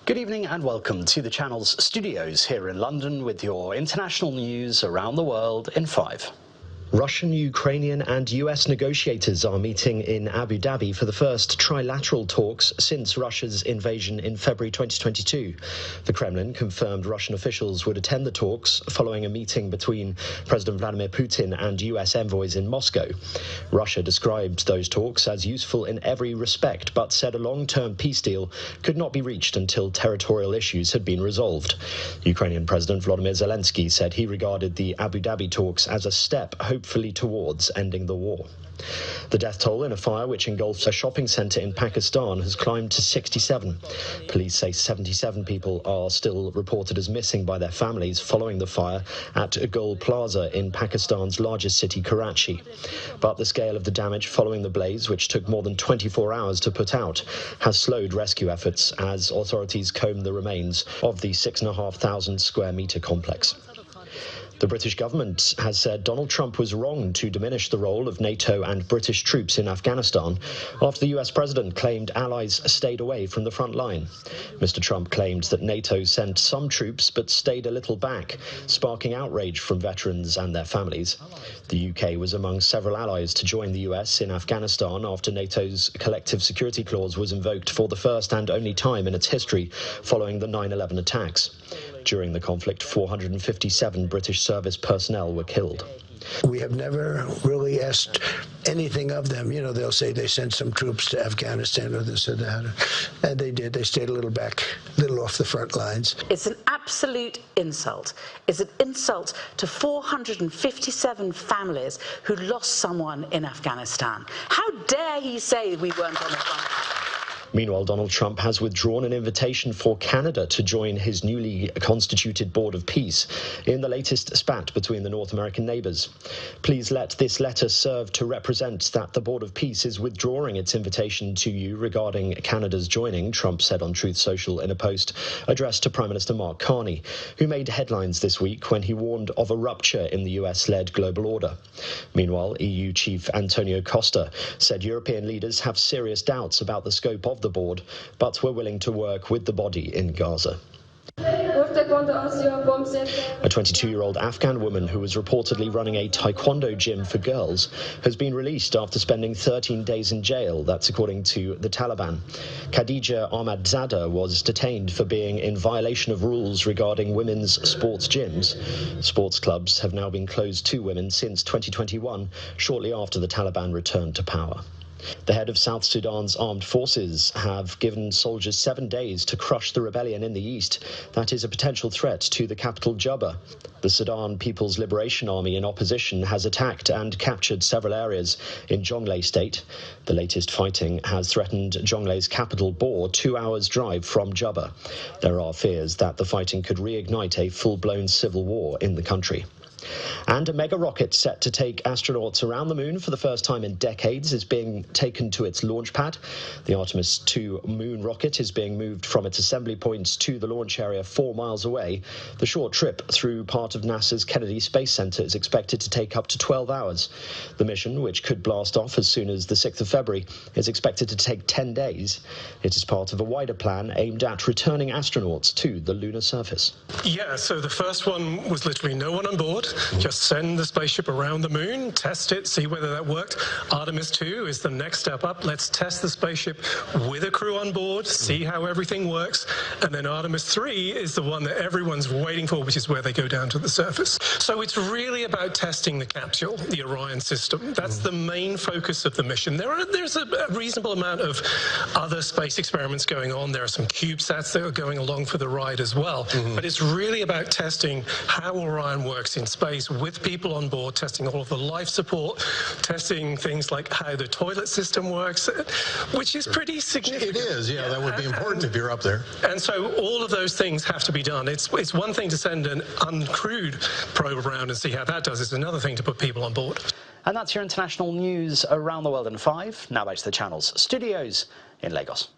Good evening and welcome to the channel's studios here in London with your international news around the world in 5. Russian, Ukrainian and US negotiators are meeting in Abu Dhabi for the first trilateral talks since Russia's invasion in February 2022. The Kremlin confirmed Russian officials would attend the talks following a meeting between President Vladimir Putin and US envoys in Moscow. Russia described those talks as useful in every respect, but said a long-term peace deal could not be reached until territorial issues had been resolved. Ukrainian President Volodymyr Zelensky said he regarded the Abu Dhabi talks as a step hopefully towards ending the war. The death toll in a fire which engulfs a shopping centre in Pakistan has climbed to 67. Police say 77 people are still reported as missing by their families following the fire at Gol Plaza in Pakistan's largest city, Karachi. But the scale of the damage following the blaze, which took more than 24 hours to put out, has slowed rescue efforts as authorities comb the remains of the 6,500 square metre complex. The British government has said Donald Trump was wrong to diminish the role of NATO and British troops in Afghanistan after the US president claimed allies stayed away from the front line. Mr. Trump claimed that NATO sent some troops but stayed a little back, sparking outrage from veterans and their families. The UK was among several allies to join the US in Afghanistan after NATO's collective security clause was invoked for the first and only time in its history following the 9/11 attacks. During the conflict, 457 British service personnel were killed. We have never really asked anything of them. You know, they'll say they sent some troops to Afghanistan or this or that. And they did. They stayed a little back, a little off the front lines. It's an absolute insult. It's an insult to 457 families who lost someone in Afghanistan. How dare he say we weren't on the front line? Meanwhile, Donald Trump has withdrawn an invitation for Canada to join his newly constituted Board of Peace in the latest spat between the North American neighbours. Please let this letter serve to represent that the Board of Peace is withdrawing its invitation to you regarding Canada's joining, Trump said on Truth Social in a post addressed to Prime Minister Mark Carney, who made headlines this week when he warned of a rupture in the US-led global order. Meanwhile, EU Chief Antonio Costa said European leaders have serious doubts about the scope of the board, but were willing to work with the body in Gaza. A 22-year-old Afghan woman who was reportedly running a taekwondo gym for girls has been released after spending 13 days in jail. That's according to the Taliban. Khadija Ahmadzada was detained for being in violation of rules regarding women's sports gyms. Sports clubs have now been closed to women since 2021, shortly after the Taliban returned to power. The head of South Sudan's armed forces have given soldiers 7 days to crush the rebellion in the east. That is a potential threat to the capital, Juba. The Sudan People's Liberation Army in opposition has attacked and captured several areas in Jonglei state. The latest fighting has threatened Jonglei's capital, Bor, 2 hours' drive from Juba. There are fears that the fighting could reignite a full-blown civil war in the country. And a mega rocket set to take astronauts around the moon for the first time in decades is being taken to its launch pad. The Artemis 2 moon rocket is being moved from its assembly point to the launch area 4 miles away. The short trip through part of NASA's Kennedy Space Center is expected to take up to 12 hours. The mission, which could blast off as soon as the 6th of February, is expected to take 10 days. It is part of a wider plan aimed at returning astronauts to the lunar surface. Yeah, so the first one was literally no one on board. Just send the spaceship around the moon, test it, see whether that worked. Artemis 2 is the next step up. Let's test the spaceship with a crew on board, see how everything works. And then Artemis 3 is the one that everyone's waiting for, which is where they go down to the surface. So it's really about testing the capsule, the Orion system. That's the main focus of the mission. There's a reasonable amount of other space experiments going on. There are some CubeSats that are going along for the ride as well. But it's really about testing how Orion works in space with people on board, testing all of the life support, testing things like how the toilet system works, which is pretty significant. It is, yeah, that would be important if you're up there. And so all of those things have to be done. It's one thing to send an uncrewed probe around and see how that does. It's another thing to put people on board. And that's your international news around the world in 5. Now back to the channel's studios in Lagos.